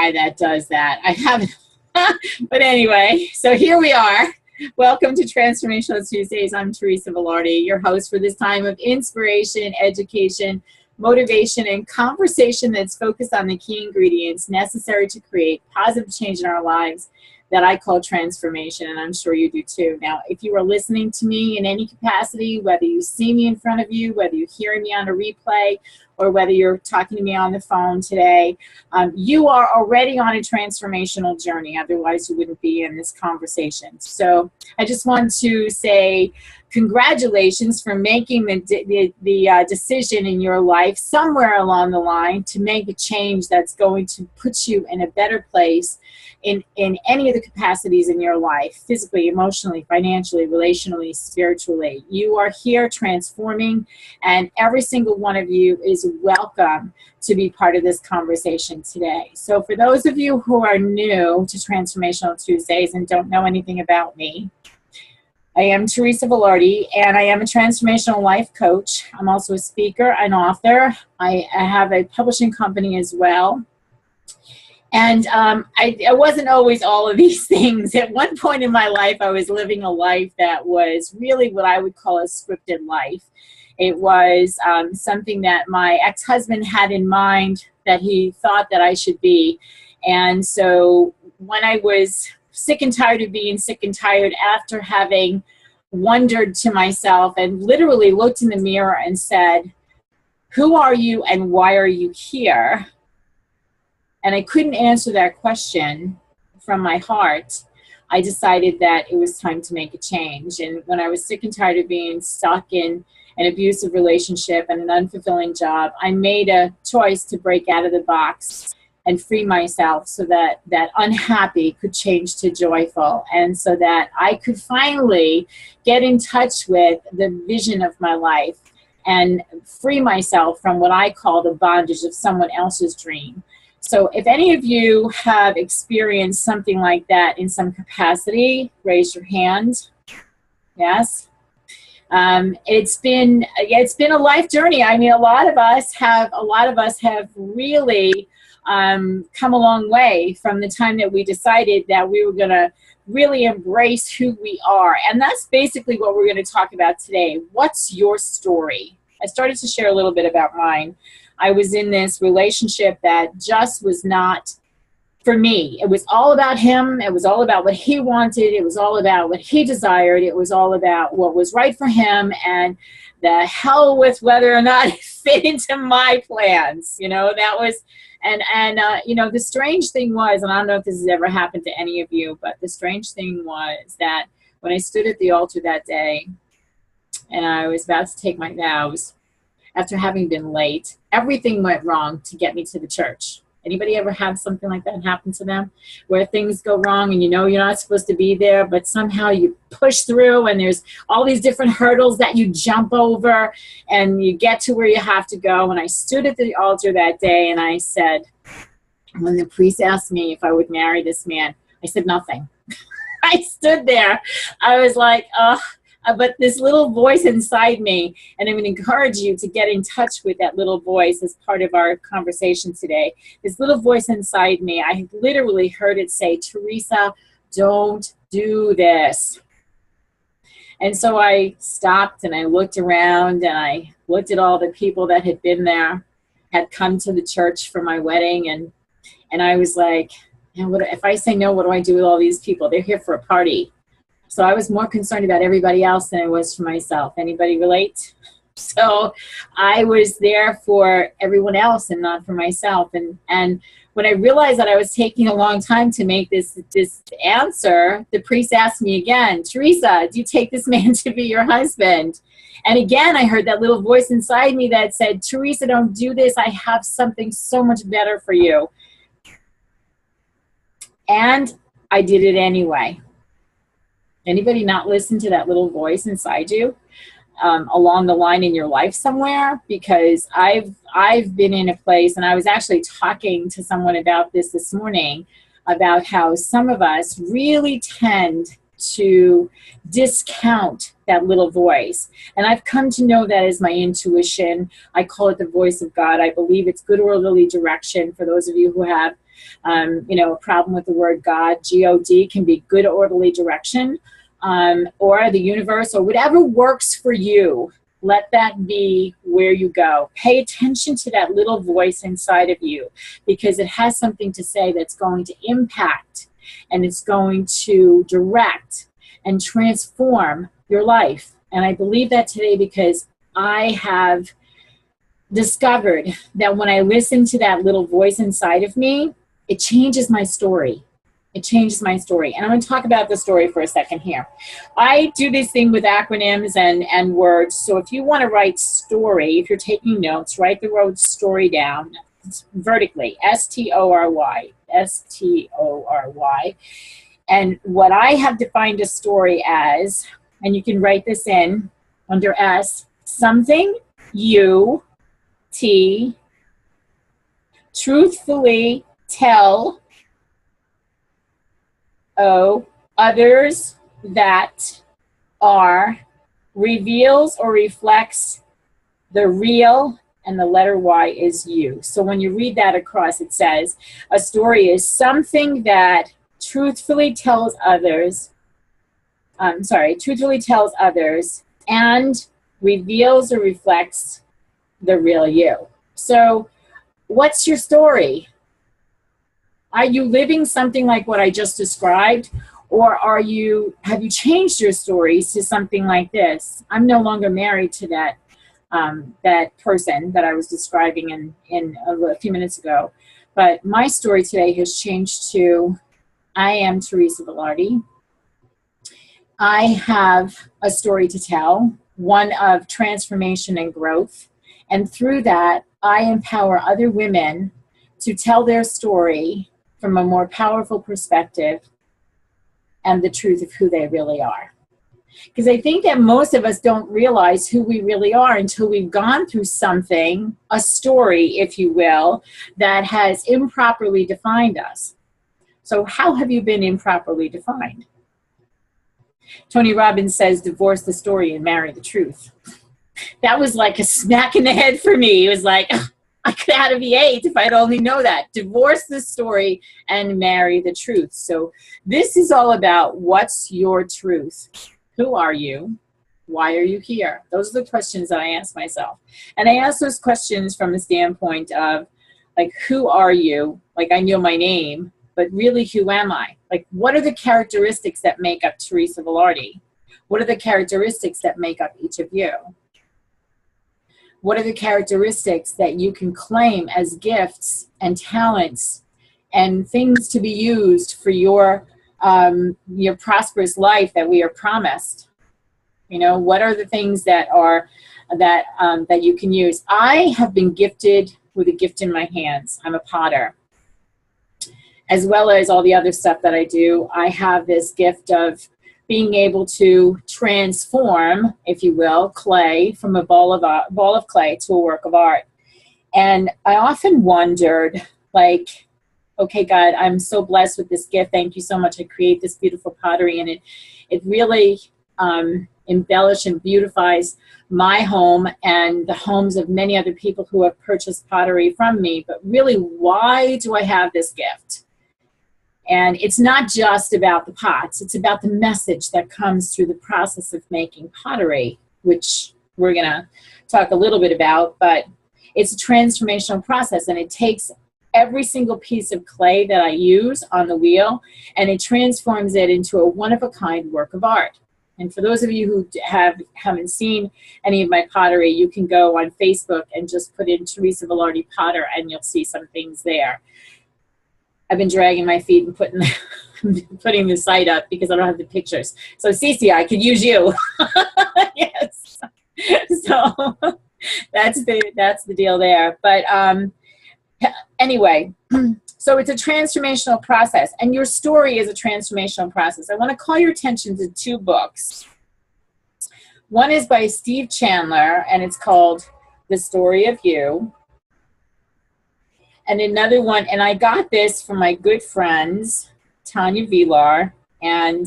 why that does that. I haven't, but anyway, so here we are. Welcome to Transformational Tuesdays. I'm Teresa Velardi, your host for this time of inspiration, education, motivation, and conversation that's focused on the key ingredients necessary to create positive change in our lives that I call transformation, and I'm sure you do too. Now, if you are listening to me in any capacity, whether you see me in front of you, whether you're hearing me on a replay, or whether you're talking to me on the phone today, you are already on a transformational journey. Otherwise, you wouldn't be in this conversation. So I just want to say congratulations for making the decision in your life somewhere along the line to make a change that's going to put you in a better place in any of the capacities in your life, physically, emotionally, financially, relationally, spiritually. You are here transforming, and every single one of you is welcome to be part of this conversation today. So for those of you who are new to Transformational Tuesdays and don't know anything about me, I am Teresa Velardi, and I am a transformational life coach. I'm also a speaker, an author. I have a publishing company as well. And I wasn't always all of these things. At one point in my life, I was living a life that was really what I would call a scripted life. It was something that my ex-husband had in mind that he thought that I should be. And so when I was sick and tired of being sick and tired, after having wondered to myself and literally looked in the mirror and said, who are you and why are you here? And I couldn't answer that question from my heart. I decided that it was time to make a change. And when I was sick and tired of being stuck in an abusive relationship and an unfulfilling job, I made a choice to break out of the box and free myself so that that unhappy could change to joyful, and so that I could finally get in touch with the vision of my life and free myself from what I call the bondage of someone else's dream. So if any of you have experienced something like that in some capacity, raise your hand. Yes. It's been a life journey. I mean, a lot of us have really come a long way from the time that we decided that we were going to really embrace who we are. And that's basically what we're going to talk about today. What's your story? I started to share a little bit about mine. I was in this relationship that just was not for me. It was all about him. It was all about what he wanted. It was all about what he desired. It was all about what was right for him, and the hell with whether or not it fit into my plans. You know, that was, you know, the strange thing was, and I don't know if this has ever happened to any of you, but the strange thing was that when I stood at the altar that day and I was about to take my vows, after having been late, everything went wrong to get me to the church. Anybody ever have something like that happen to them, where things go wrong and you know you're not supposed to be there, but somehow you push through and there's all these different hurdles that you jump over and you get to where you have to go? And I stood at the altar that day and I said, when the priest asked me if I would marry this man, I said nothing. I stood there. I was like, but this little voice inside me, and I'm going to encourage you to get in touch with that little voice as part of our conversation today. This little voice inside me, I literally heard it say, Teresa, don't do this. And so I stopped and I looked around and I looked at all the people that had been there, had come to the church for my wedding, and I was like, if I say no, what do I do with all these people? They're here for a party. So I was more concerned about everybody else than I was for myself. Anybody relate? So I was there for everyone else and not for myself. And when I realized that I was taking a long time to make this answer, the priest asked me again, Teresa, do you take this man to be your husband? And again, I heard that little voice inside me that said, Teresa, don't do this. I have something so much better for you. And I did it anyway. Anybody not listen to that little voice inside you along the line in your life somewhere? Because I've been in a place, and I was actually talking to someone about this morning, about how some of us really tend to discount that little voice. And I've come to know that as my intuition. I call it the voice of God. I believe it's good orderly direction for those of you who have You know, a problem with the word God, G-O-D, can be good orderly direction, or the universe, or whatever works for you. Let that be where you go. Pay attention to that little voice inside of you, because it has something to say that's going to impact, and it's going to direct and transform your life. And I believe that today because I have discovered that when I listen to that little voice inside of me, it changes my story. It changes my story. And I'm going to talk about the story for a second here. I do this thing with acronyms and words. So if you want to write story, if you're taking notes, write the word story down vertically, S-T-O-R-Y, S-T-O-R-Y. And what I have defined a story as, and you can write this in under S, something you, T, truthfully tell, O, others that are, reveals or reflects the real, and the letter Y is you. So when you read that across, it says a story is something that truthfully tells others, truthfully tells others and reveals or reflects the real you. So what's your story? Are you living something like what I just described, or have you changed your stories to something like this? I'm no longer married to that that person that I was describing in a few minutes ago, but my story today has changed to, I am Teresa Velardi. I have a story to tell, one of transformation and growth, and through that, I empower other women to tell their story from a more powerful perspective and the truth of who they really are. Because I think that most of us don't realize who we really are until we've gone through something, a story, if you will, that has improperly defined us. So how have you been improperly defined? Tony Robbins says, divorce the story and marry the truth. That was like a smack in the head for me. It was like, I could have had a V8 if I'd only know that. Divorce the story and marry the truth. So this is all about, what's your truth? Who are you? Why are you here? Those are the questions that I ask myself. And I ask those questions from the standpoint of, like, who are you? Like, I know my name, but really, who am I? Like, what are the characteristics that make up Teresa Velardi? What are the characteristics that make up each of you? What are the characteristics that you can claim as gifts and talents and things to be used for your prosperous life that we are promised? You know, what are the things that are that you can use? I have been gifted with a gift in my hands. I'm a potter. As well as all the other stuff that I do, I have this gift of being able to transform, if you will, clay from a ball of clay to a work of art. And I often wondered, like, okay, God, I'm so blessed with this gift. Thank you so much. I create this beautiful pottery, and it really embellishes and beautifies my home and the homes of many other people who have purchased pottery from me. But really, why do I have this gift? And it's not just about the pots. It's about the message that comes through the process of making pottery, which we're going to talk a little bit about. But it's a transformational process, and it takes every single piece of clay that I use on the wheel, and it transforms it into a one-of-a-kind work of art. And for those of you who haven't seen any of my pottery, you can go on Facebook and just put in Teresa Velardi Potter, and you'll see some things there. I've been dragging my feet and putting the site up because I don't have the pictures. So Cece, I could use you. Yes. So that's the deal there. But anyway, so it's a transformational process, and your story is a transformational process. I want to call your attention to two books. One is by Steve Chandler, and it's called The Story of You. And another one, and I got this from my good friends, Tanya Vilar and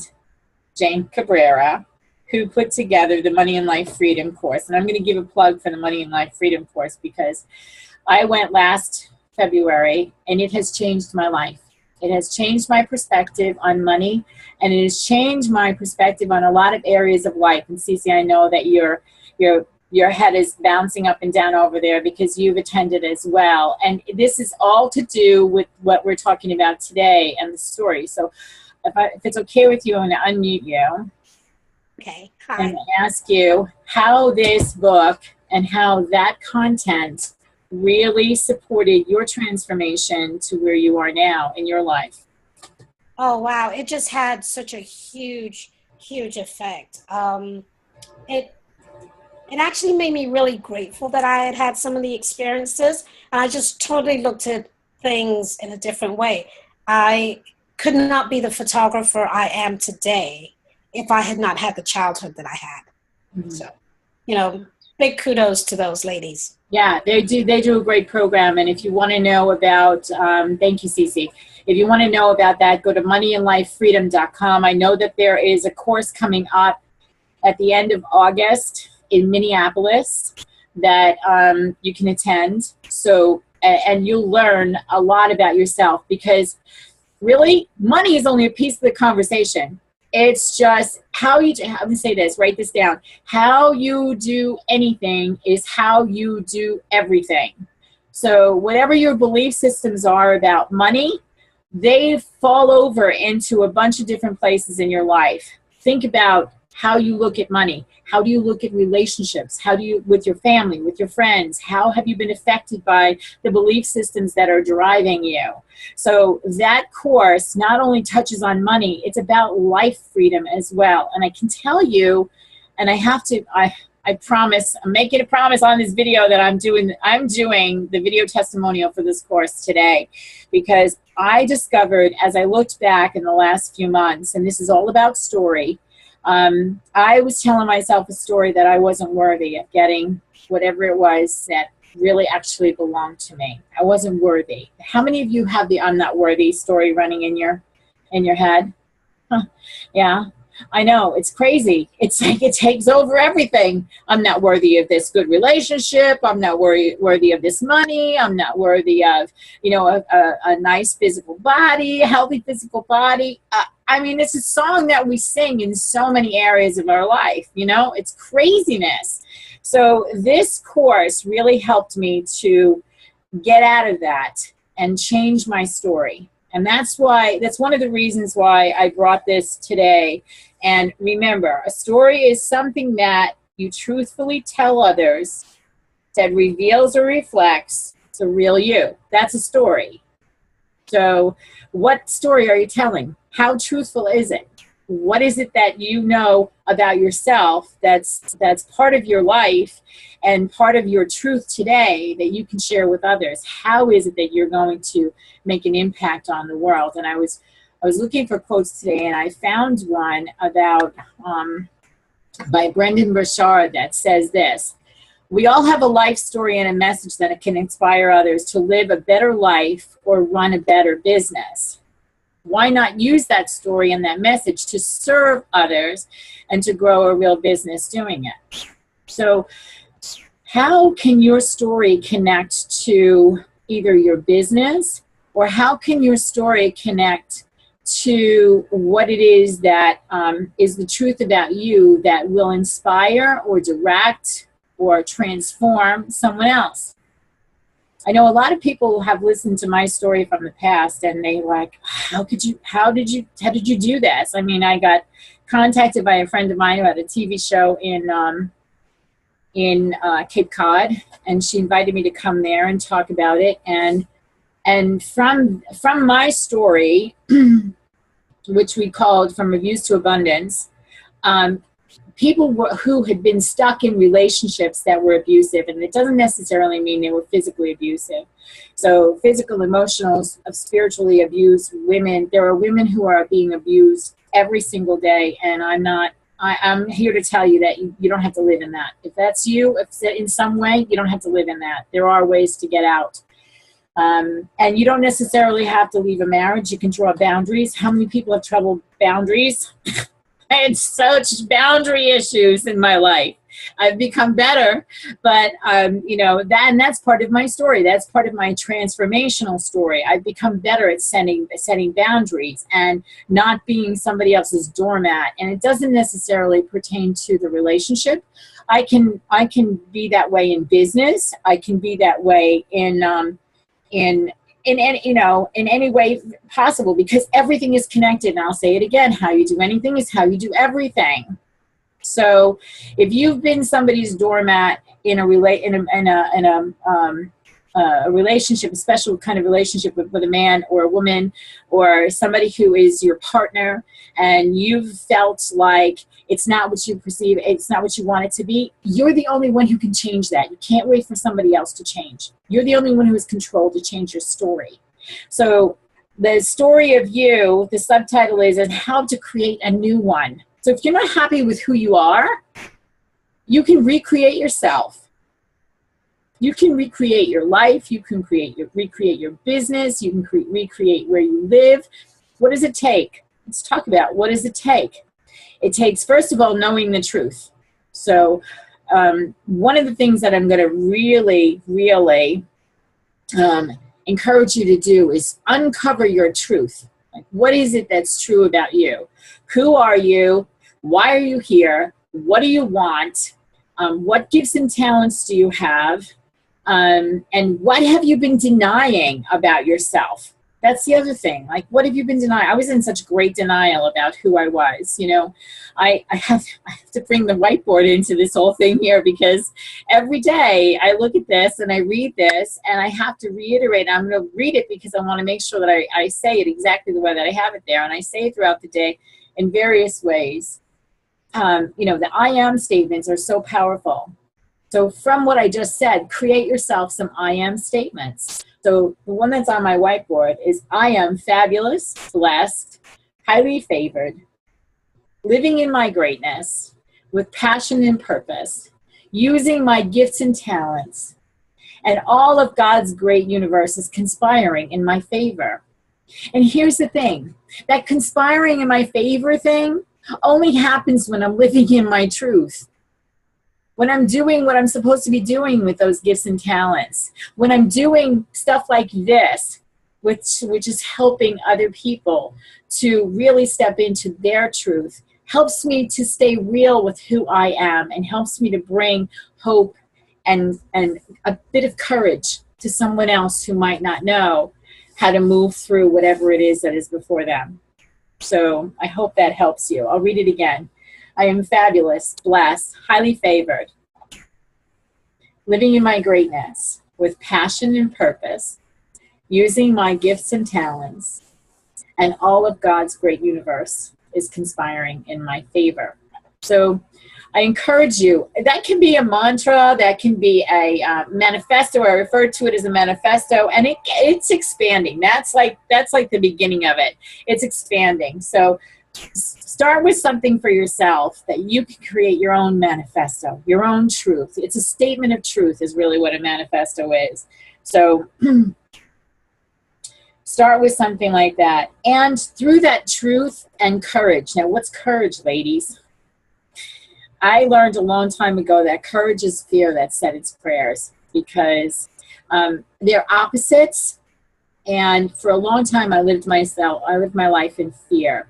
Jane Cabrera, who put together the Money and Life Freedom course. And I'm going to give a plug for the Money and Life Freedom course because I went last February, and it has changed my life. It has changed my perspective on money, and it has changed my perspective on a lot of areas of life. And Cece, I know that your head is bouncing up and down over there because you've attended as well. And this is all to do with what we're talking about today and the story. So if it's okay with you, I'm going to unmute you. Okay. Hi. And ask you how this book and how that content really supported your transformation to where you are now in your life. Oh, wow. It just had such a huge, huge effect. It actually made me really grateful that I had had some of the experiences, and I just totally looked at things in a different way. I could not be the photographer I am today if I had not had the childhood that I had. Mm-hmm. So, you know, big kudos to those ladies. Yeah, they do a great program. And if you want to know about, thank you, Cece. If you want to know about that, go to moneyandlifefreedom.com. I know that there is a course coming up at the end of August in Minneapolis that you can attend. So, and you'll learn a lot about yourself, because really, money is only a piece of the conversation. It's just how you, I'm going to say this, write this down. How you do anything is how you do everything. So whatever your belief systems are about money, they fall over into a bunch of different places in your life. Think about how you look at money. How do you look at relationships? How do you, with your family, with your friends? How have you been affected by the belief systems that are driving you? So that course not only touches on money, it's about life freedom as well. And I can tell you, and I promise, I'm making a promise on this video that I'm doing the video testimonial for this course today, because I discovered as I looked back in the last few months, and this is all about story, I was telling myself a story that I wasn't worthy of getting whatever it was that really actually belonged to me. I wasn't worthy. How many of you have the I'm not worthy story running in your head? Huh. Yeah, I know, it's crazy. It's like it takes over everything. I'm not worthy of this good relationship. I'm not worthy of this money. I'm not worthy of, you know, a nice physical body, a healthy physical body. I mean, it's a song that we sing in so many areas of our life, you know, it's craziness. So this course really helped me to get out of that and change my story. And that's one of the reasons why I brought this today. And remember, a story is something that you truthfully tell others that reveals or reflects the real you. That's a story. So what story are you telling? How truthful is it? What is it that you know about yourself that's part of your life and part of your truth today that you can share with others? How is it that you're going to make an impact on the world? And I was looking for quotes today, and I found one about by Brendan Burchard that says this: we all have a life story and a message that can inspire others to live a better life or run a better business. Why not use that story and that message to serve others and to grow a real business doing it? So how can your story connect to either your business, or how can your story connect to what it is that is the truth about you that will inspire or direct or transform someone else? I know a lot of people have listened to my story from the past, and they like, how did you do this? I mean, I got contacted by a friend of mine who had a TV show in Cape Cod, and she invited me to come there and talk about it. And from my story, which we called From Abuse to Abundance, people who had been stuck in relationships that were abusive, and it doesn't necessarily mean they were physically abusive. So physical, emotional, spiritually abused women, there are women who are being abused every single day, and I'm here to tell you that you don't have to live in that. If that's you, if in some way, you don't have to live in that. There are ways to get out. And you don't necessarily have to leave a marriage. You can draw boundaries. How many people have trouble boundaries? I had such boundary issues in my life. I've become better, but you know, and that's part of my story. That's part of my transformational story. I've become better at setting boundaries and not being somebody else's doormat. And it doesn't necessarily pertain to the relationship. I can be that way in business. I can be that way in any, you know, in any way possible, because everything is connected. And I'll say it again: how you do anything is how you do everything. So if you've been somebody's doormat in a relationship, a special kind of relationship with a man or a woman, or somebody who is your partner, and you've felt like it's not what you perceive, it's not what you want it to be, you're the only one who can change that. You can't wait for somebody else to change. You're the only one who has control to change your story. So the story of you, the subtitle is how to create a new one. So if you're not happy with who you are, you can recreate yourself. You can recreate your life. You can recreate your business. You can recreate where you live. What does it take? Let's talk about what does it take. It takes, first of all, knowing the truth. So one of the things that I'm going to really encourage you to do is uncover your truth. Like, what is it that's true about you? Who are you? Why are you here? What do you want? What gifts and talents do you have? And what have you been denying about yourself? That's the other thing. Like, what have you been denying? I was in such great denial about who I was. You know, I have to bring the whiteboard into this whole thing here, because every day I look at this and I read this and I have to reiterate. I'm going to read it because I want to make sure that I say it exactly the way that I have it there. And I say it throughout the day in various ways. You know, the I am statements are so powerful. So from what I just said, create yourself some I am statements. So the one that's on my whiteboard is: I am fabulous, blessed, highly favored, living in my greatness, with passion and purpose, using my gifts and talents, and all of God's great universe is conspiring in my favor. And here's the thing, that conspiring in my favor thing only happens when I'm living in my truth. When I'm doing what I'm supposed to be doing with those gifts and talents, when I'm doing stuff like this, which is helping other people to really step into their truth, helps me to stay real with who I am, and helps me to bring hope and a bit of courage to someone else who might not know how to move through whatever it is that is before them. So I hope that helps you. I'll read it again. I am fabulous, blessed, highly favored, living in my greatness, with passion and purpose, using my gifts and talents, and all of God's great universe is conspiring in my favor. So I encourage you, that can be a mantra, that can be a manifesto. I refer to it as a manifesto, and it's expanding. That's like the beginning of it. It's expanding. So start with something for yourself that you can create your own manifesto, your own truth. It's a statement of truth is really what a manifesto is. So start with something like that. And through that truth and courage. Now, what's courage, ladies? I learned a long time ago that courage is fear that said its prayers, because they're opposites. And for a long time, I lived my life in fear.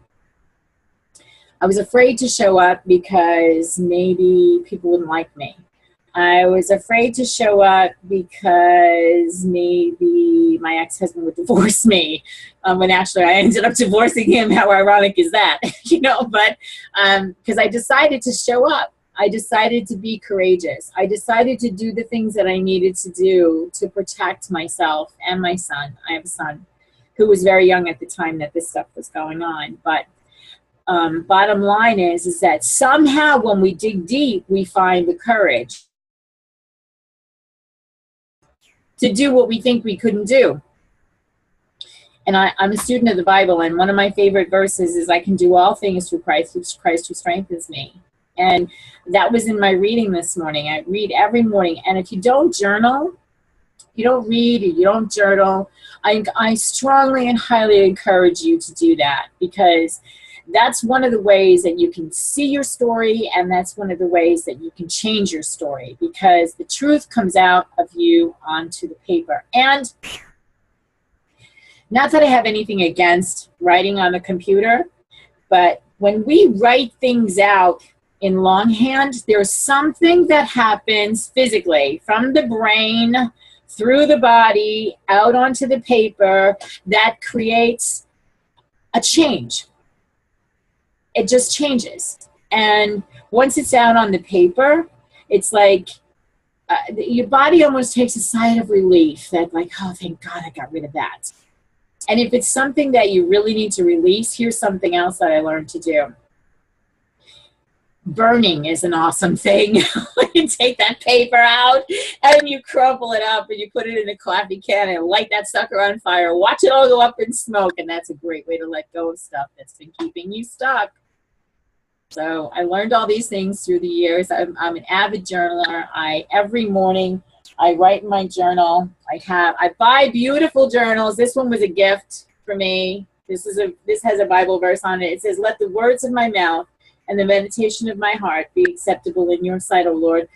I was afraid to show up because maybe people wouldn't like me. I was afraid to show up because maybe my ex-husband would divorce me, when actually I ended up divorcing him. How ironic is that? You know, but because I decided to show up. I decided to be courageous. I decided to do the things that I needed to do to protect myself and my son. I have a son who was very young at the time that this stuff was going on. But bottom line is that somehow when we dig deep, we find the courage to do what we think we couldn't do. And I'm a student of the Bible, and one of my favorite verses is, I can do all things through Christ who strengthens me. And that was in my reading this morning. I read every morning, and if you don't journal, you don't read, or you don't journal, I strongly and highly encourage you to do that, because that's one of the ways that you can see your story, and that's one of the ways that you can change your story, because the truth comes out of you onto the paper. And not that I have anything against writing on the computer, but when we write things out in longhand, there's something that happens physically from the brain through the body out onto the paper that creates a change. It just changes. And once it's out on the paper, it's like your body almost takes a sigh of relief that, like, oh, thank God I got rid of that. And if it's something that you really need to release, here's something else that I learned to do. Burning is an awesome thing. You take that paper out and you crumple it up and you put it in a coffee can and light that sucker on fire. Watch it all go up in smoke, and that's a great way to let go of stuff that's been keeping you stuck. So I learned all these things through the years. I'm an avid journaler. Every morning I write in my journal. I buy beautiful journals. This one was a gift for me. This has a Bible verse on it. It says, "Let the words of my mouth and the meditation of my heart be acceptable in your sight, O Lord,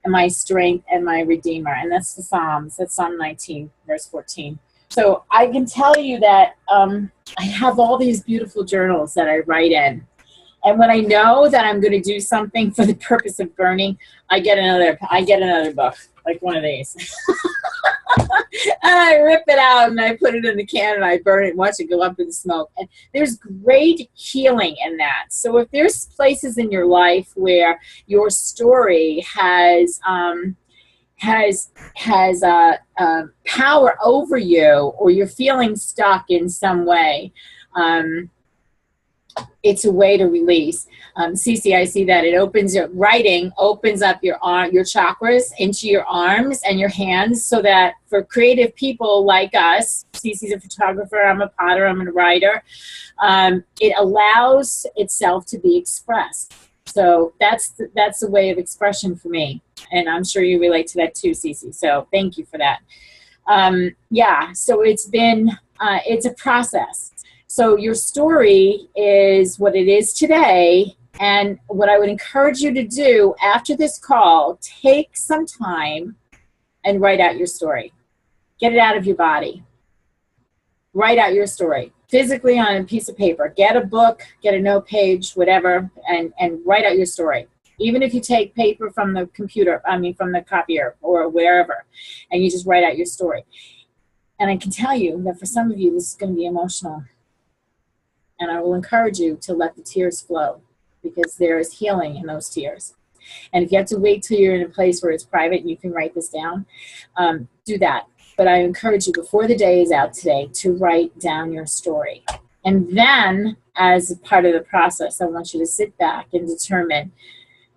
and my strength and my Redeemer." And that's the Psalms. That's Psalm 19, verse 14. So I can tell you that I have all these beautiful journals that I write in. And when I know that I'm going to do something for the purpose of burning, I get another book, like one of these. And I rip it out and I put it in the can and I burn it and watch it go up in smoke. And there's great healing in that. So if there's places in your life where your story has power over you, or you're feeling stuck in some way, it's a way to release. Cece, I see that writing opens up your chakras into your arms and your hands, so that for creative people like us, Cece's a photographer, I'm a potter, I'm a writer, it allows itself to be expressed. So that's the way of expression for me. And I'm sure you relate to that too, Cece. So thank you for that. So it's a process. So your story is what it is today, and what I would encourage you to do after this call, take some time and write out your story. Get it out of your body. Write out your story physically on a piece of paper. Get a book, get a note page, whatever, and write out your story. Even if you take paper from the computer, from the copier or wherever, and you just write out your story. And I can tell you that for some of you, this is going to be emotional. And I will encourage you to let the tears flow, because there is healing in those tears. And if you have to wait till you're in a place where it's private and you can write this down, do that. But I encourage you, before the day is out today, to write down your story. And then, as part of the process, I want you to sit back and determine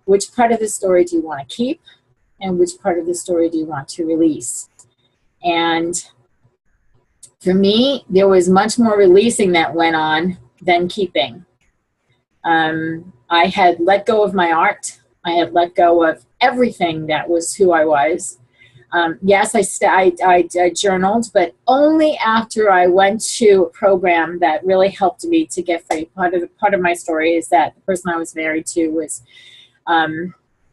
which part of the story do you want to keep and which part of the story do you want to release. And for me, there was much more releasing that went on than keeping. I had let go of my art. I had let go of everything that was who I was. Yes, I journaled, but only after I went to a program that really helped me to get free. Part of my story is that the person I was married to was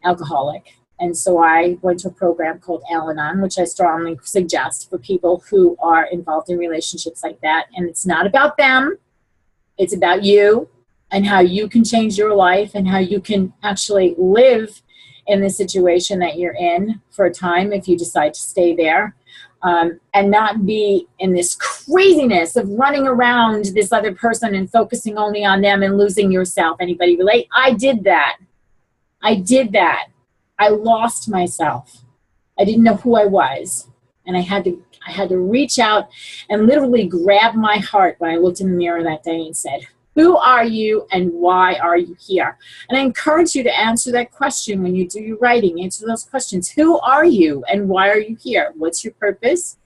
alcoholic. And so I went to a program called Al-Anon, which I strongly suggest for people who are involved in relationships like that. And it's not about them. It's about you and how you can change your life and how you can actually live in the situation that you're in for a time if you decide to stay there, and not be in this craziness of running around this other person and focusing only on them and losing yourself. Anybody relate? I did that. I lost myself. I didn't know who I was. And I had to reach out and literally grab my heart when I looked in the mirror that day and said, who are you and why are you here? And I encourage you to answer that question when you do your writing. Answer those questions. Who are you and why are you here? What's your purpose?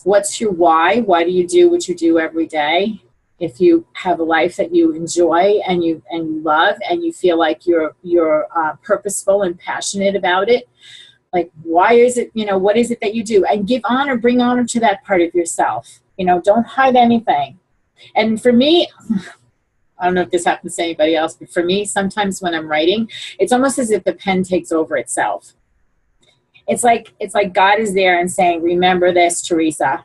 What's your why? Why do you do what you do every day? If you have a life that you enjoy and you love and you feel like you're purposeful and passionate about it, like, why is it, what is it that you do? And give honor, bring honor to that part of yourself. Don't hide anything. And for me, I don't know if this happens to anybody else, but for me, sometimes when I'm writing, it's almost as if the pen takes over itself. It's like God is there and saying, remember this, Teresa.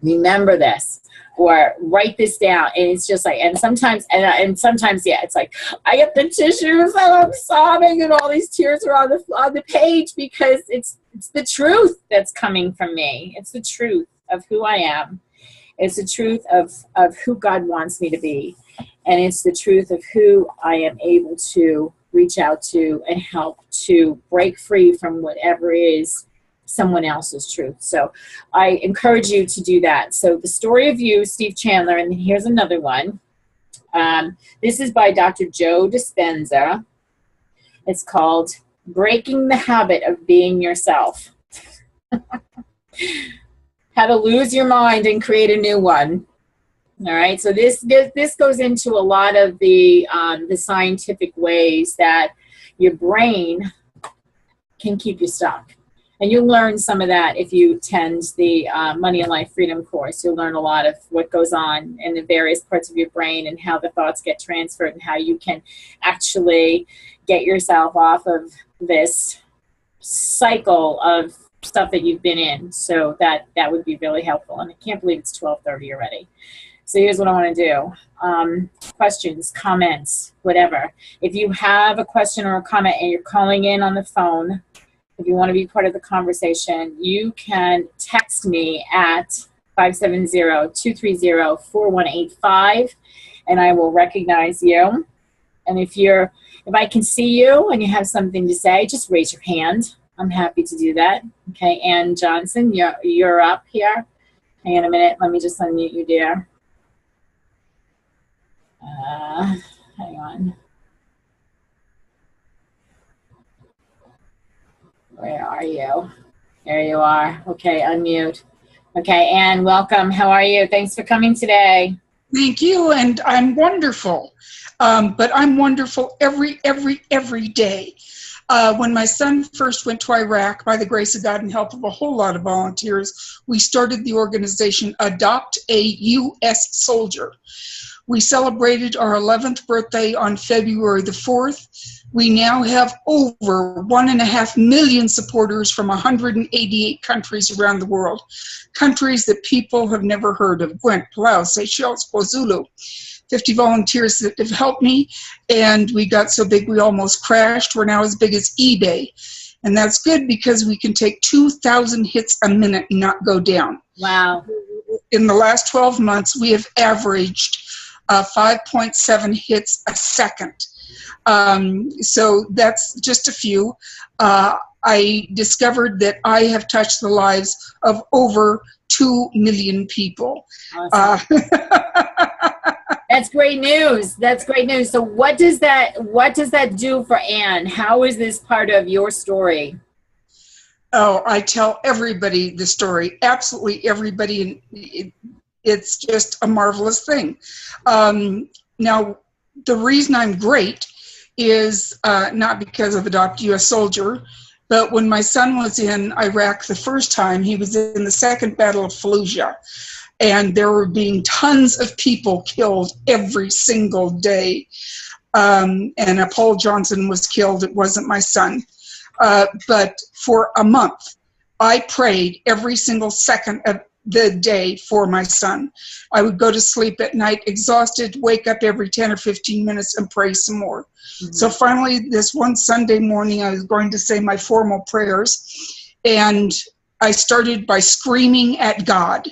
Remember this. Or write this down. And it's just like, and sometimes, yeah, it's like, I get the tissues and I'm sobbing and all these tears are on the page, because it's the truth that's coming from me. It's the truth of who I am. It's the truth of who God wants me to be. And it's the truth of who I am able to reach out to and help to break free from whatever is someone else's truth. So I encourage you to do that. So the story of you, Steve Chandler, and here's another one. This is by Dr. Joe Dispenza. It's called Breaking the Habit of Being Yourself. How to lose your mind and create a new one. All right, so this goes into a lot of the scientific ways that your brain can keep you stuck. And you'll learn some of that if you attend the Money and Life Freedom course. You'll learn a lot of what goes on in the various parts of your brain and how the thoughts get transferred and how you can actually get yourself off of this cycle of stuff that you've been in. So that would be really helpful. And I can't believe it's 12:30 already. So here's what I want to do. Questions, comments, whatever. If you have a question or a comment and you're calling in on the phone, if you want to be part of the conversation, you can text me at 570-230-4185, and I will recognize you. And if I can see you and you have something to say, just raise your hand. I'm happy to do that. Okay, Ann Johnson, you're up here. Hang on a minute. Let me just unmute you, dear. Hang on. Where are you? There you are. Okay, unmute. Okay, Ann, welcome. How are you? Thanks for coming today. Thank you, and I'm wonderful. But I'm wonderful every day. When my son first went to Iraq, by the grace of God and help of a whole lot of volunteers, we started the organization Adopt a U.S. Soldier. We celebrated our 11th birthday on February the 4th. We now have over 1.5 million supporters from 188 countries around the world. Countries that people have never heard of: Gwent, Palau, Seychelles, KwaZulu. 50 volunteers that have helped me, and we got so big we almost crashed. We're now as big as eBay. And that's good because we can take 2,000 hits a minute and not go down. Wow. In the last 12 months, we have averaged 5.7 hits a second. So that's just a few. I discovered that I have touched the lives of over 2 million people. Awesome. That's great news. That's great news. So what does that do for Ann? How is this part of your story? Oh, I tell everybody the story, absolutely everybody, and it's just a marvelous thing. Now, the reason I'm great is not because of Adopt U.S. Soldier, but when my son was in Iraq the first time, he was in the second Battle of Fallujah, and there were being tons of people killed every single day. And Paul Johnson was killed. It wasn't my son. But for a month, I prayed every single second of the day for my son. I would go to sleep at night exhausted, wake up every 10 or 15 minutes and pray some more. Mm-hmm. So finally, this one Sunday morning, I was going to say my formal prayers, and I started by screaming at God.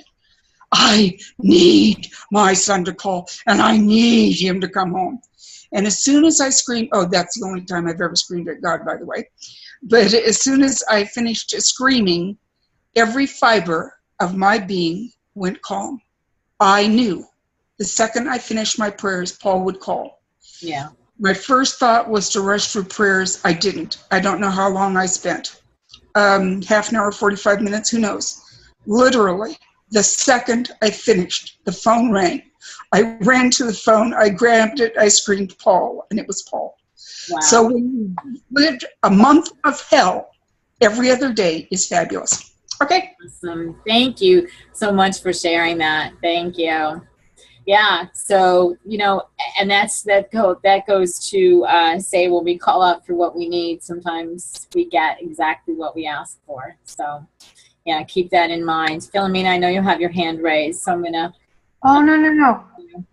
I need my son to call, and I need him to come home. And as soon as I screamed, oh, that's the only time I've ever screamed at God, by the way. But as soon as I finished screaming, every fiber of my being went calm. I knew the second I finished my prayers, Paul would call. Yeah. My first thought was to rush through prayers. I didn't. I don't know how long I spent. Half an hour, 45 minutes, who knows? Literally, the second I finished, the phone rang. I ran to the phone, I grabbed it, I screamed, Paul, and it was Paul. Wow. So we lived a month of hell. Every other day is fabulous. Okay. Awesome. Thank you so much for sharing that. Thank you. Yeah, so and that goes to say when we call out for what we need, sometimes we get exactly what we ask for. So yeah, keep that in mind. Philomena, I know you have your hand raised, so I'm gonna. Oh, no.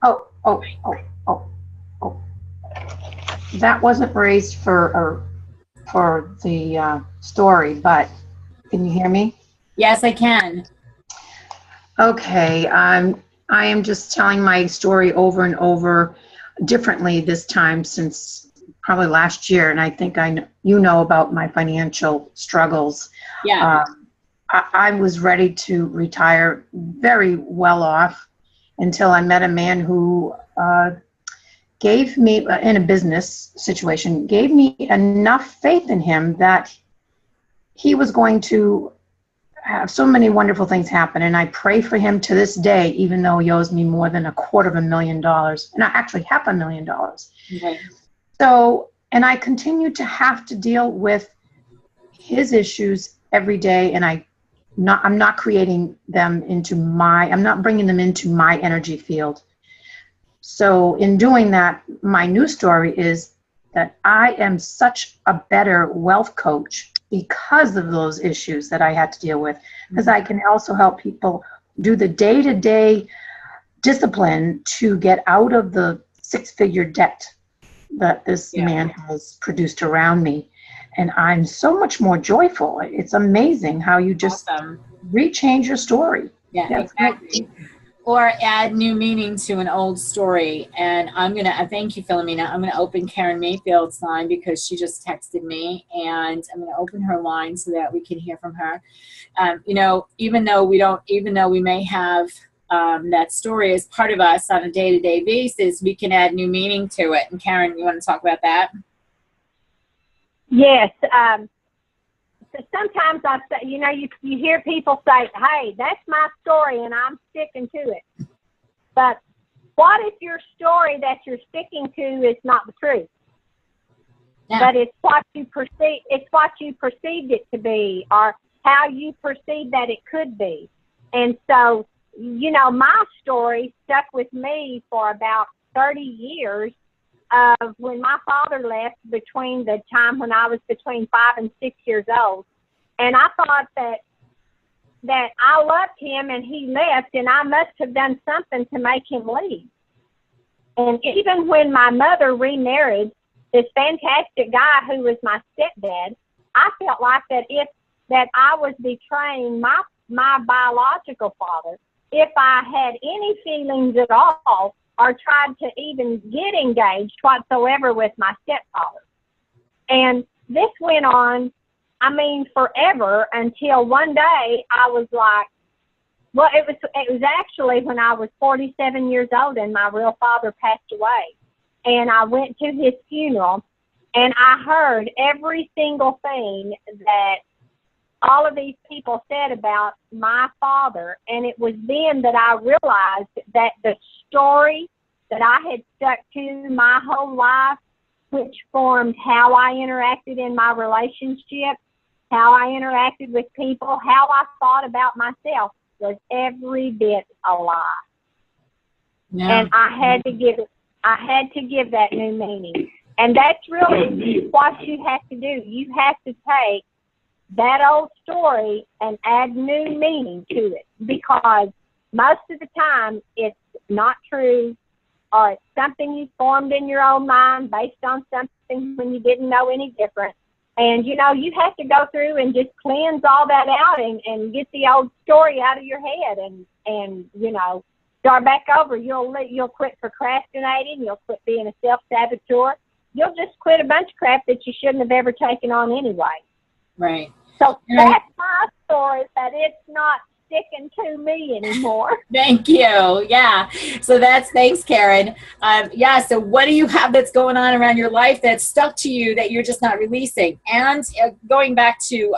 Oh. That wasn't raised for the story, but can you hear me? Yes, I can. Okay, I am just telling my story over and over differently this time since probably last year, and I think you know about my financial struggles. Yeah. I was ready to retire very well off until I met a man who gave me, in a business situation, gave me enough faith in him that he was going to have so many wonderful things happen. And I pray for him to this day, even though he owes me more than $250,000, and actually $500,000. Okay. So, and I continue to have to deal with his issues every day, and I'm not creating them I'm not bringing them into my energy field. So in doing that, my new story is that I am such a better wealth coach because of those issues that I had to deal with, because I can also help people do the day-to-day discipline to get out of the six-figure debt that this man has produced around me. And I'm so much more joyful. It's amazing how you just rechange your story. Yeah, exactly. Or add new meaning to an old story. And thank you, Philomena. I'm gonna open Karen Mayfield's line because she just texted me, and I'm gonna open her line so that we can hear from her. Even though we may have that story as part of us on a day-to-day basis, we can add new meaning to it. And Karen, you want to talk about that? Yes. So sometimes you hear people say, hey, that's my story and I'm sticking to it. But what if your story that you're sticking to is not the truth? Yeah. But it's what you perceived it to be, or how you perceive that it could be. And so, my story stuck with me for about 30 years of when my father left between the time when I was between 5 and 6 years old. And I thought that I loved him and he left, and I must have done something to make him leave. And even when my mother remarried this fantastic guy who was my stepdad, I felt like that I was betraying my biological father if I had any feelings at all or tried to even get engaged whatsoever with my stepfather. And this went on, forever, until one day I was like, well, it was actually when I was 47 years old and my real father passed away. And I went to his funeral and I heard every single thing that all of these people said about my father. And it was then that I realized that the story that I had stuck to my whole life, which formed how I interacted in my relationship, how I interacted with people, how I thought about myself, was every bit a lie. Yeah. And I had to give that new meaning. And that's really what you have to do. You have to take that old story and add new meaning to it, because most of the time it's not true, or it's something you formed in your own mind based on something when you didn't know any different. And, you have to go through and just cleanse all that out and get the old story out of your head and start back over. You'll quit procrastinating. You'll quit being a self-saboteur. You'll just quit a bunch of crap that you shouldn't have ever taken on anyway. Right. So that's my story, but it's not sticking to me anymore. Thank you. Yeah. So thanks, Karen. So what do you have that's going on around your life that's stuck to you that you're just not releasing? And going back to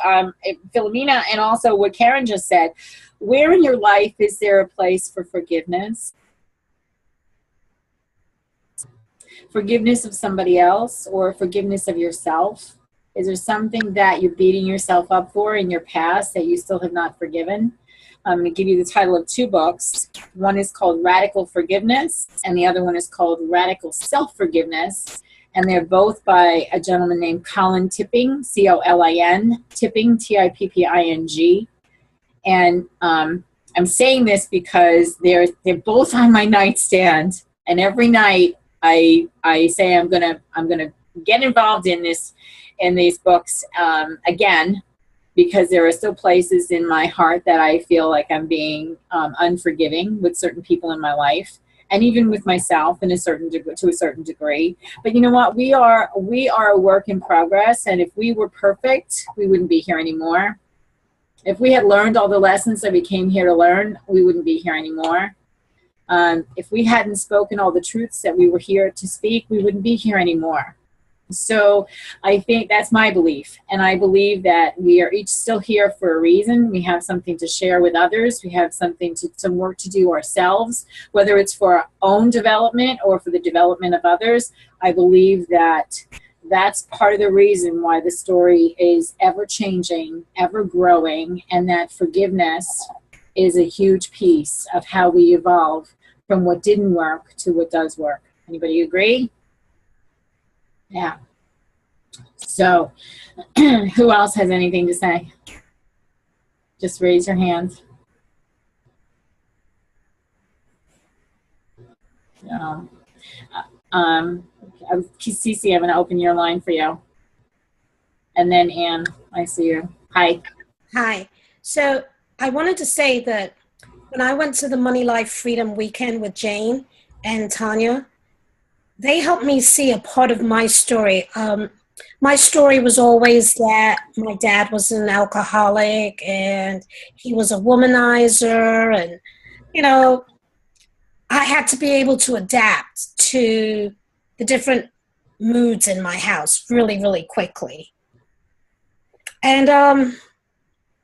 Philomena and also what Karen just said, where in your life is there a place for forgiveness? Forgiveness of somebody else or forgiveness of yourself? Is there something that you're beating yourself up for in your past that you still have not forgiven? I'm going to give you the title of 2 books. One is called Radical Forgiveness, and the other one is called Radical Self-Forgiveness. And they're both by a gentleman named Colin Tipping, C-O-L-I-N, Tipping, T-I-P-P-I-N-G. And I'm saying this because they're both on my nightstand, and every night I say I'm gonna get involved in these books again, because there are still places in my heart that I feel like I'm being unforgiving with certain people in my life, and even with myself to a certain degree. But you know what? We are a work in progress, and if we were perfect, we wouldn't be here anymore. If we had learned all the lessons that we came here to learn, we wouldn't be here anymore. If we hadn't spoken all the truths that we were here to speak, we wouldn't be here anymore. So I think that's my belief. And I believe that we are each still here for a reason. We have something to share with others. We have some work to do ourselves, whether it's for our own development or for the development of others. I believe that that's part of the reason why the story is ever changing, ever growing, and that forgiveness is a huge piece of how we evolve from what didn't work to what does work. Anybody agree? Yeah. So, who else has anything to say? Just raise your hand. Cece, I'm going to open your line for you. And then Anne, I see you. Hi. Hi. So I wanted to say that when I went to the Money Life Freedom Weekend with Jane and Tanya, they helped me see a part of my story. My story was always that my dad was an alcoholic and he was a womanizer, and, you know, I had to be able to adapt to the different moods in my house really, really quickly. And,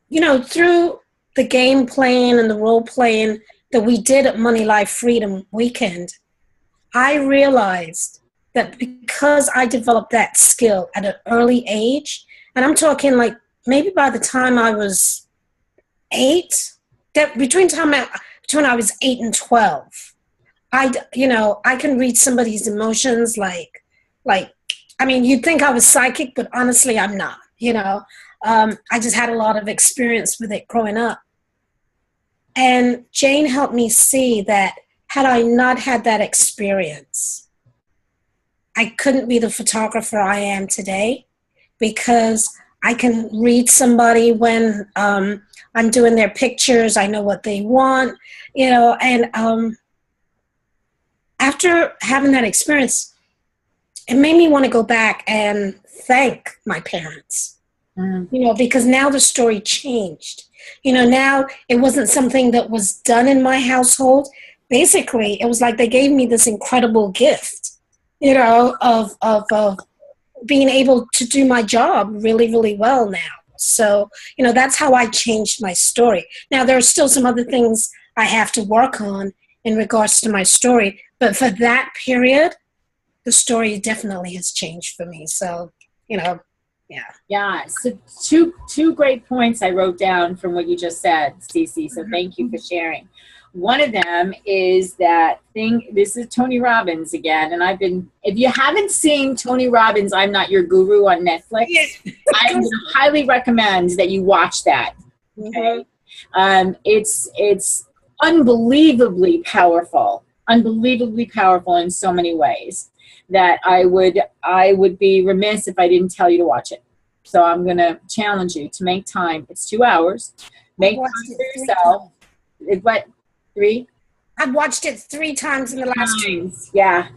you know, through the game playing and the role playing that we did at Money Life Freedom Weekend, I realized that because I developed that skill at an early age, and I'm talking like maybe by the time I was 8, that between I was 8 and 12, I can read somebody's emotions like, I mean, you'd think I was psychic, but honestly, I'm not, I just had a lot of experience with it growing up. And Jane helped me see that had I not had that experience, I couldn't be the photographer I am today, because I can read somebody when I'm doing their pictures. I know what they want, and after having that experience, it made me want to go back and thank my parents, because now the story changed. Now it wasn't something that was done in my household. Basically, it was like they gave me this incredible gift, of being able to do my job really, really well now. So, that's how I changed my story. Now, there are still some other things I have to work on in regards to my story, but for that period, the story definitely has changed for me. So, yeah. Yeah, so two great points I wrote down from what you just said, Cece, so thank you for sharing. One of them is this is Tony Robbins again, and if you haven't seen Tony Robbins' I'm Not Your Guru on Netflix, I would highly recommend that you watch that. Okay? It's unbelievably powerful in so many ways that I would be remiss if I didn't tell you to watch it. So I'm going to challenge you to make time. It's 2 hours. Make time for yourself. What? 3? I've watched it 3 times in the last 2 years. Yeah.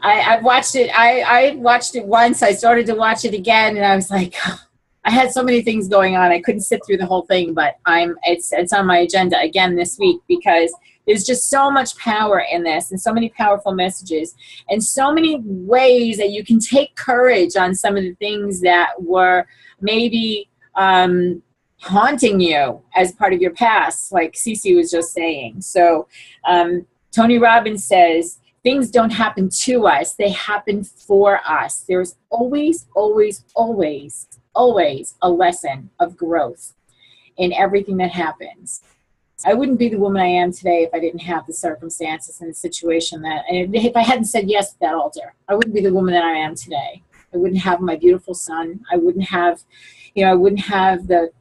I've watched it. I watched it once. I started to watch it again, and I was like, I had so many things going on. I couldn't sit through the whole thing, but it's on my agenda again this week, because there's just so much power in this, and so many powerful messages, and so many ways that you can take courage on some of the things that were maybe haunting you as part of your past, like Cece was just saying. So Tony Robbins says, things don't happen to us, they happen for us. There's always, always, always, always a lesson of growth in everything that happens. I wouldn't be the woman I am today if I didn't have the circumstances and the situation and if I hadn't said yes to that altar, I wouldn't be the woman that I am today. I wouldn't have my beautiful son. I wouldn't have, I wouldn't have the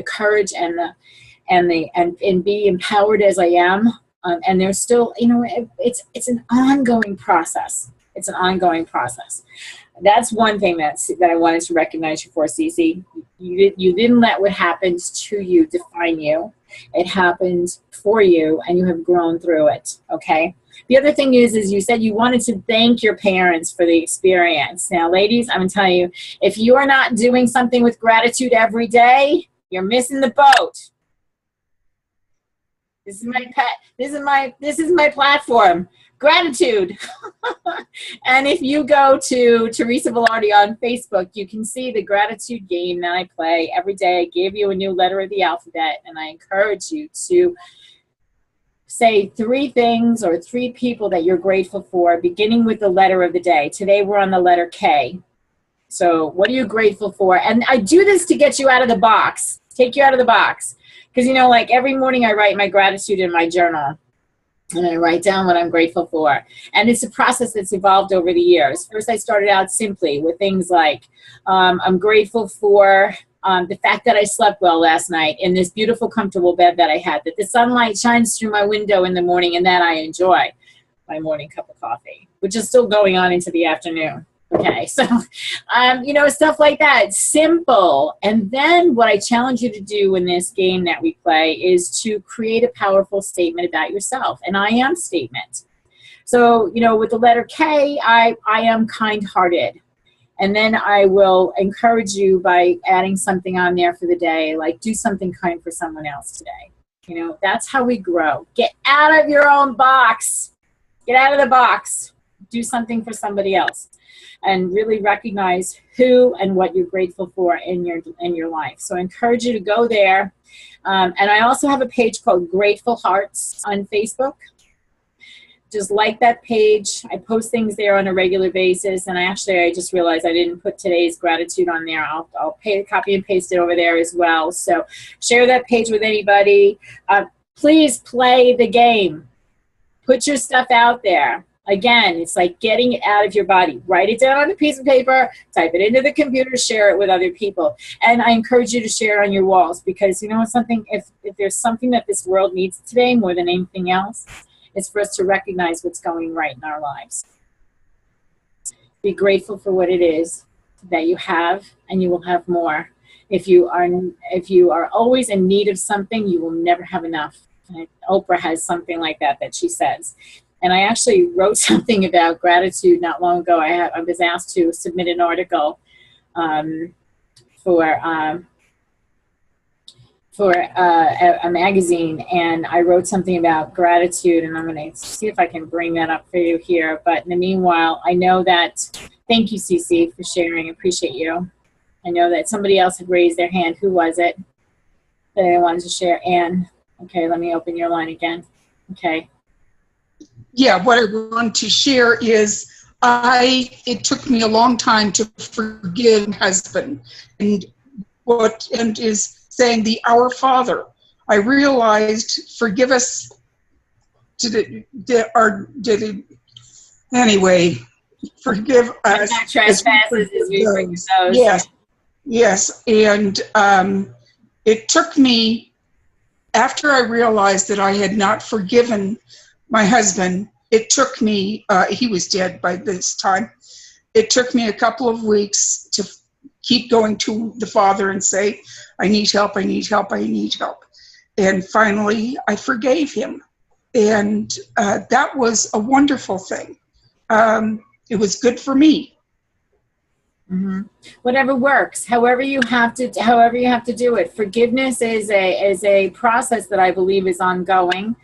courage and be empowered as I am. And there's still, it's an ongoing process. It's an ongoing process. That's one thing that I wanted to recognize you for, Cece. You didn't let what happened to you define you. It happened for you, and you have grown through it, okay? The other thing is you said you wanted to thank your parents for the experience. Now, ladies, I'm going to tell you, if you are not doing something with gratitude every day, you're missing the boat. This is my pet. This is my platform. Gratitude. And if you go to Teresa Velardi on Facebook, you can see the gratitude game that I play every day. I give you a new letter of the alphabet, and I encourage you to say 3 things or 3 people that you're grateful for, beginning with the letter of the day. Today we're on the letter K. So what are you grateful for? And I do this to get you out of the box, take you out of the box. Because, like every morning I write my gratitude in my journal. And I write down what I'm grateful for. And it's a process that's evolved over the years. First, I started out simply with things like, I'm grateful for the fact that I slept well last night in this beautiful, comfortable bed that I had, that the sunlight shines through my window in the morning, and that I enjoy my morning cup of coffee, which is still going on into the afternoon. Okay, so, stuff like that. Simple. And then what I challenge you to do in this game that we play is to create a powerful statement about yourself, an I am statement. So, with the letter K, I am kind-hearted. And then I will encourage you by adding something on there for the day, like do something kind for someone else today. That's how we grow. Get out of your own box. Get out of the box. Do something for somebody else. And really recognize who and what you're grateful for in your life. So I encourage you to go there. And I also have a page called Grateful Hearts on Facebook. Just like that page. I post things there on a regular basis. And I just realized I didn't put today's gratitude on there. I'll copy and paste it over there as well. So share that page with anybody. Please play the game. Put your stuff out there. Again, it's like getting it out of your body. Write it down on a piece of paper, type it into the computer, share it with other people. And I encourage you to share it on your walls, because if there's something that this world needs today more than anything else, it's for us to recognize what's going right in our lives. Be grateful for what it is that you have, and you will have more. If you are always in need of something, you will never have enough. And Oprah has something like that she says. And I actually wrote something about gratitude not long ago. I was asked to submit an article for a magazine, and I wrote something about gratitude, and I'm going to see if I can bring that up for you here. But in the meanwhile, I know that, thank you, Cece, for sharing. I appreciate you. I know that somebody else had raised their hand. Who was it that I wanted to share? Anne. Okay, let me open your line again. Okay. Yeah, what I want to share is it took me a long time to forgive my husband, and is saying the Our Father. I realized, forgive us, anyway, forgive us. Not trespasses as we forgive those. Yes, and it took me, after I realized that I had not forgiven my husband, it took me, he was dead by this time, it took me a couple of weeks to keep going to the Father and say, I need help, I need help, I need help. And finally, I forgave him. And that was a wonderful thing. It was good for me. Mm-hmm. Whatever works, however you have to do it. Forgiveness is a process that I believe is ongoing.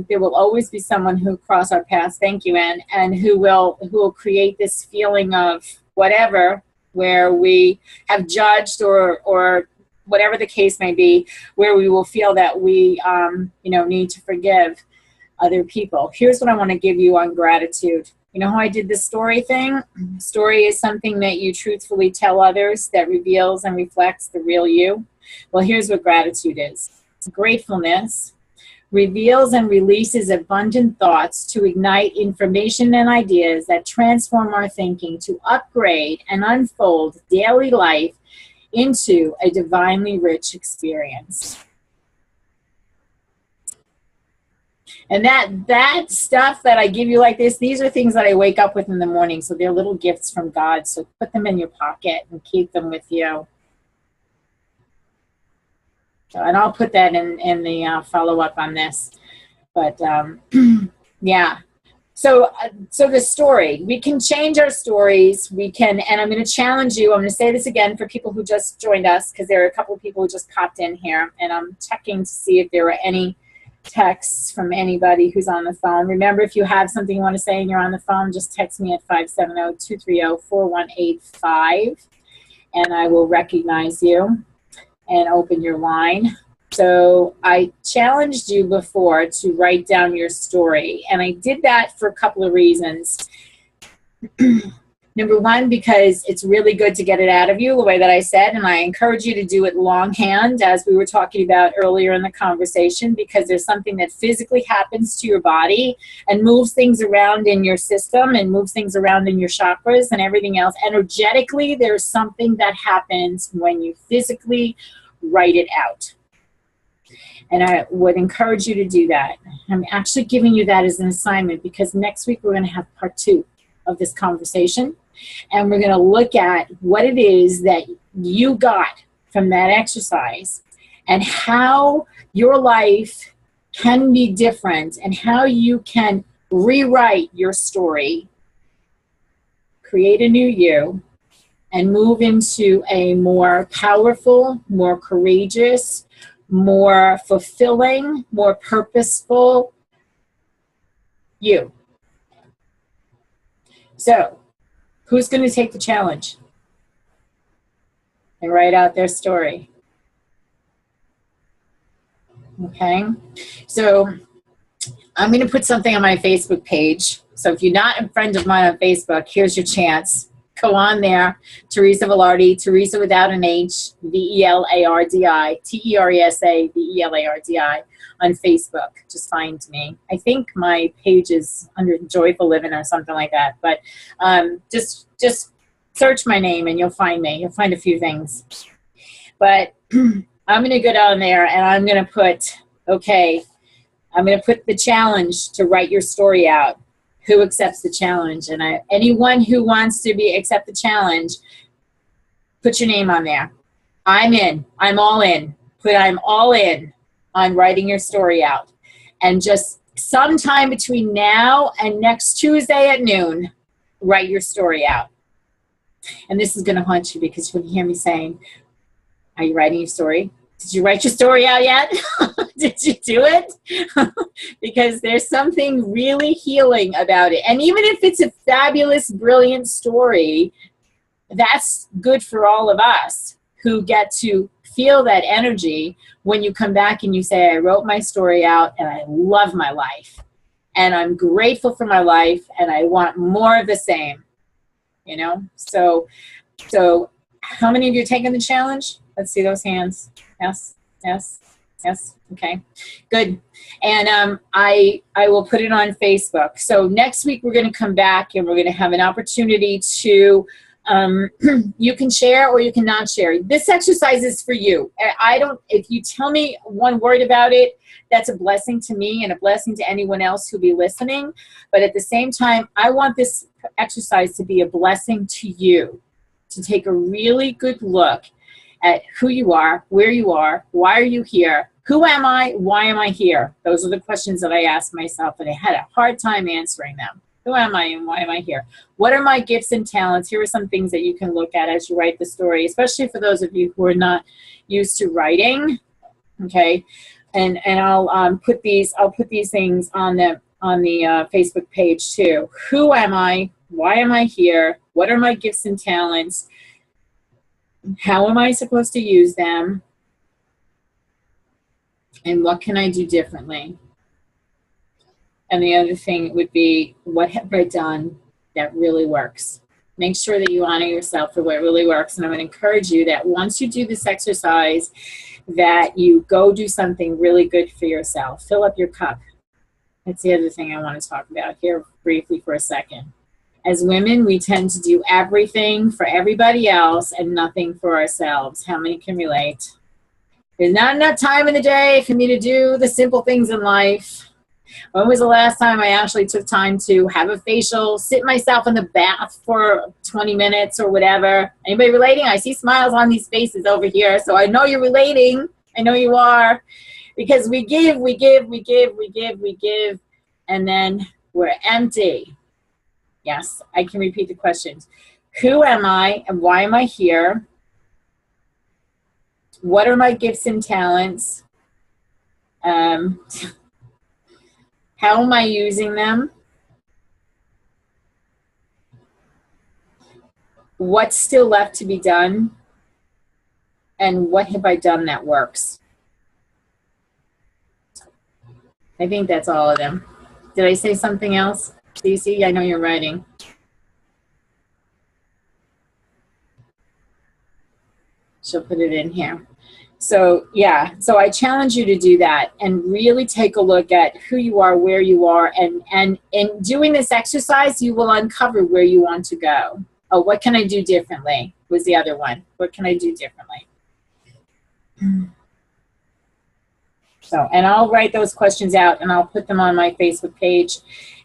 There will always be someone who cross our paths, thank you, Anne, and who will create this feeling of whatever, where we have judged or whatever the case may be, where we will feel that we need to forgive. other people. Here's what I want to give you on gratitude. You know how I did the story thing? Story is something that you truthfully tell others that reveals and reflects the real you. Well, here's what gratitude is. Gratefulness reveals and releases abundant thoughts to ignite information and ideas that transform our thinking to upgrade and unfold daily life into a divinely rich experience. And that stuff that I give you like this, these are things that I wake up with in the morning. So they're little gifts from God. So put them in your pocket and keep them with you. So, and I'll put that in the follow-up on this. But yeah. So the story, we can change our stories. We can, and I'm going to challenge you. I'm going to say this again for people who just joined us, because there are a couple of people who just popped in here, and I'm checking to see if there are any texts from anybody who's on the phone. Remember, if you have something you want to say and you're on the phone, just text me at 570-230-4185, and I will recognize you and open your line. So I challenged you before to write down your story, and I did that for a couple of reasons. Number one, because it's really good to get it out of you the way that I said, and I encourage you to do it longhand, as we were talking about earlier in the conversation, because there's something that physically happens to your body and moves things around in your system and moves things around in your chakras and everything else. Energetically, there's something that happens when you physically write it out. And I would encourage you to do that. I'm actually giving you that as an assignment, because next week we're going to have part 2 of this conversation. And we're going to look at what it is that you got from that exercise and how your life can be different and how you can rewrite your story, create a new you, and move into a more powerful, more courageous, more fulfilling, more purposeful you. So, who's going to take the challenge and write out their story? Okay, so I'm going to put something on my Facebook page. So if you're not a friend of mine on Facebook, here's your chance. Go on there, Teresa Velardi, Teresa without an H, Velardi, Teresa Velardi on Facebook. Just find me. I think my page is under Joyful Living or something like that. But just search my name and you'll find me. You'll find a few things. But I'm going to go down there and I'm going to put, okay, I'm going to put the challenge to write your story out. Who accepts the challenge? And anyone who wants to accept the challenge, put your name on there. I'm in. I'm all in. I'm all in on writing your story out. And just sometime between now and next Tuesday at noon, write your story out. And this is going to haunt you, because you'll hear me saying, are you writing your story? Did you write your story out yet? Did you do it? Because there's something really healing about it. And even if it's a fabulous, brilliant story, that's good for all of us who get to feel that energy when you come back and you say, I wrote my story out and I love my life. And I'm grateful for my life and I want more of the same. You know? So how many of you are taking the challenge? Let's see those hands. Yes, yes, yes. Okay, good. And I will put it on Facebook. So next week we're going to come back and we're going to have an opportunity to, you can share or you cannot share. This exercise is for you. If you tell me one word about it, that's a blessing to me and a blessing to anyone else who'll be listening. But at the same time, I want this exercise to be a blessing to you, to take a really good look at who you are, where you are, why are you here, who am I, why am I here? Those are the questions that I asked myself, and I had a hard time answering them. Who am I and why am I here? What are my gifts and talents? Here are some things that you can look at as you write the story, especially for those of you who are not used to writing. Okay, and I'll put these things on the Facebook page too. Who am I? Why am I here? What are my gifts and talents? How am I supposed to use them? And what can I do differently? And the other thing would be, what have I done that really works? Make sure that you honor yourself for what really works. And I'm going to encourage you that once you do this exercise, that you go do something really good for yourself. Fill up your cup. That's the other thing I want to talk about here briefly for a second. As women, we tend to do everything for everybody else and nothing for ourselves. How many can relate? There's not enough time in the day for me to do the simple things in life. When was the last time I actually took time to have a facial, sit myself in the bath for 20 minutes or whatever? Anybody relating? I see smiles on these faces over here, so I know you're relating. I know you are. Because we give, and then we're empty. Yes, I can repeat the questions. Who am I and why am I here? What are my gifts and talents? How am I using them? What's still left to be done? And what have I done that works? I think that's all of them. Did I say something else? Cece, I know you're writing. She'll put it in here. So yeah, so I challenge you to do that and really take a look at who you are, where you are, and in doing this exercise, you will uncover where you want to go. Oh, what can I do differently was the other one. What can I do differently? So, and I'll write those questions out and I'll put them on my Facebook page,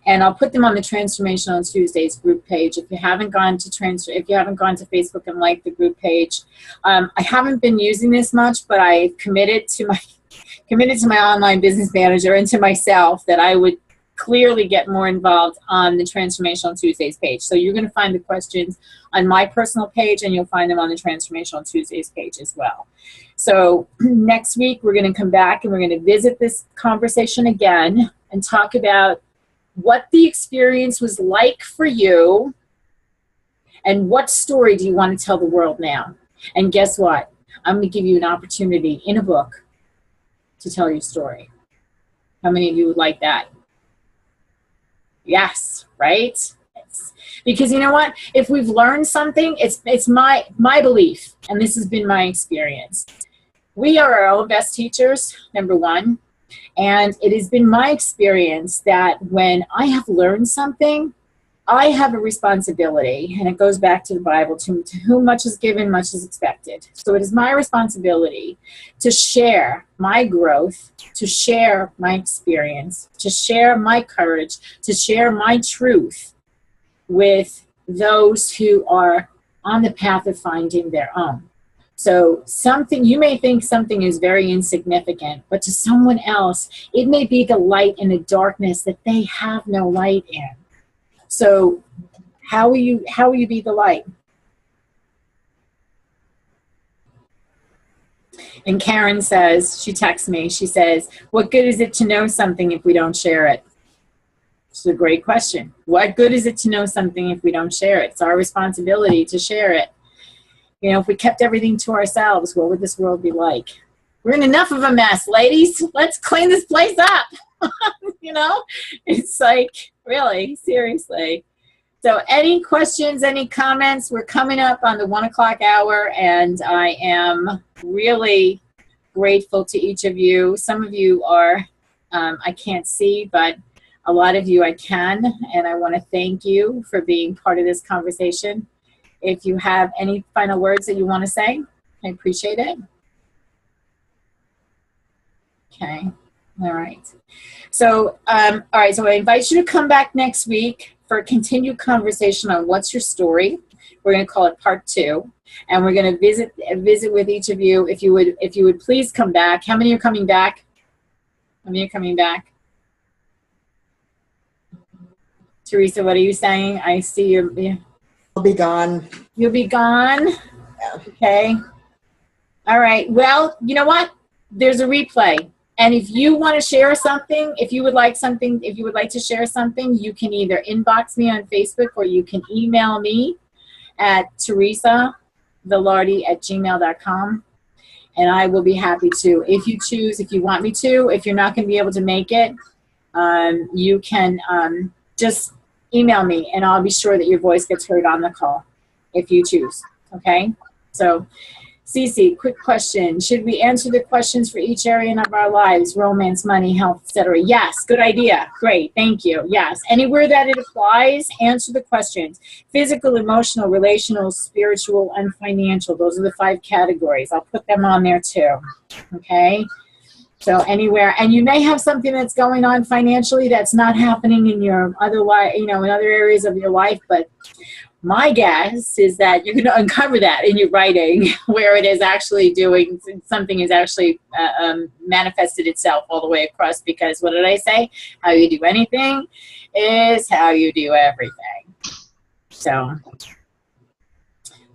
and I'll put them on the Transformational Tuesdays group page. If you haven't gone to Facebook and liked the group page, I haven't been using this much, but I committed to my online business manager and to myself that I would clearly get more involved on the Transformational Tuesdays page. So you're going to find the questions on my personal page, and you'll find them on the Transformational Tuesdays page as well. So next week, we're going to come back and we're going to visit this conversation again and talk about what the experience was like for you and what story do you want to tell the world now. And guess what? I'm going to give you an opportunity in a book to tell your story. How many of you would like that? Yes, right? Because you know what? If we've learned something, it's my belief, and this has been my experience. We are our own best teachers, number one. And it has been my experience that when I have learned something, I have a responsibility, and it goes back to the Bible, to whom much is given, much is expected. So it is my responsibility to share my growth, to share my experience, to share my courage, to share my truth with those who are on the path of finding their own. So something, you may think something is very insignificant, but to someone else, it may be the light in the darkness that they have no light in. So how will you be the light? And Karen says, she texts me, she says, what good is it to know something if we don't share it? It's a great question. What good is it to know something if we don't share it? It's our responsibility to share it. You know, if we kept everything to ourselves, what would this world be like? We're in enough of a mess, ladies. Let's clean this place up. You know, it's like, really, seriously. So any questions, any comments? We're coming up on the 1 o'clock hour, and I am really grateful to each of you. Some of you are, I can't see, but a lot of you I can, and I want to thank you for being part of this conversation. If you have any final words that you want to say, I appreciate it. Okay, all right. So, all right, so I invite you to come back next week for a continued conversation on what's your story. We're going to call it part 2, and we're going to visit with each of you. If you would please come back. How many are coming back? How many are coming back? Teresa, what are you saying? I see you. I'll be gone. You'll be gone? Yeah. Okay. All right. Well, you know what? There's a replay. And if you want to share something, if you would like to share something, you can either inbox me on Facebook or you can email me at teresavelardi@gmail.com. And I will be happy to. If you choose, if you want me to, if you're not going to be able to make it, you can just email me, and I'll be sure that your voice gets heard on the call if you choose. Okay? So, Cece, quick question. Should we answer the questions for each area of our lives? Romance, money, health, etc. Yes, good idea. Great, thank you. Yes, anywhere that it applies, answer the questions. Physical, emotional, relational, spiritual, and financial. Those are the 5 categories. I'll put them on there too. Okay? So anywhere, and you may have something that's going on financially that's not happening in your other life, in other areas of your life, but my guess is that you're going to uncover that in your writing, where it is actually doing something, is actually manifested itself all the way across. Because what did I say? How you do anything is how you do everything. So,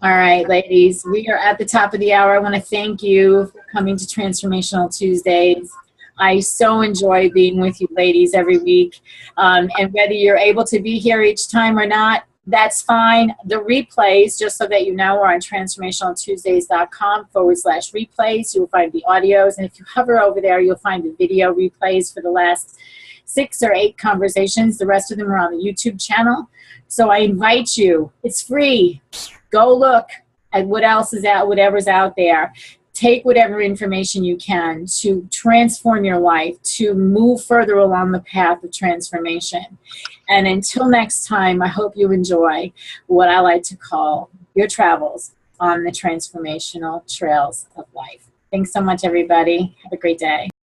all right, ladies, we are at the top of the hour. I want to thank you for coming to Transformational Tuesdays. I so enjoy being with you ladies every week. And whether you're able to be here each time or not, that's fine. The replays, just so that you know, are on transformationaltuesdays.com/replays. You'll find the audios. And if you hover over there, you'll find the video replays for the last 6 or 8 conversations. The rest of them are on the YouTube channel. So I invite you. It's free. Go look at what else is out, whatever's out there. Take whatever information you can to transform your life, to move further along the path of transformation. And until next time, I hope you enjoy what I like to call your travels on the transformational trails of life. Thanks so much, everybody. Have a great day.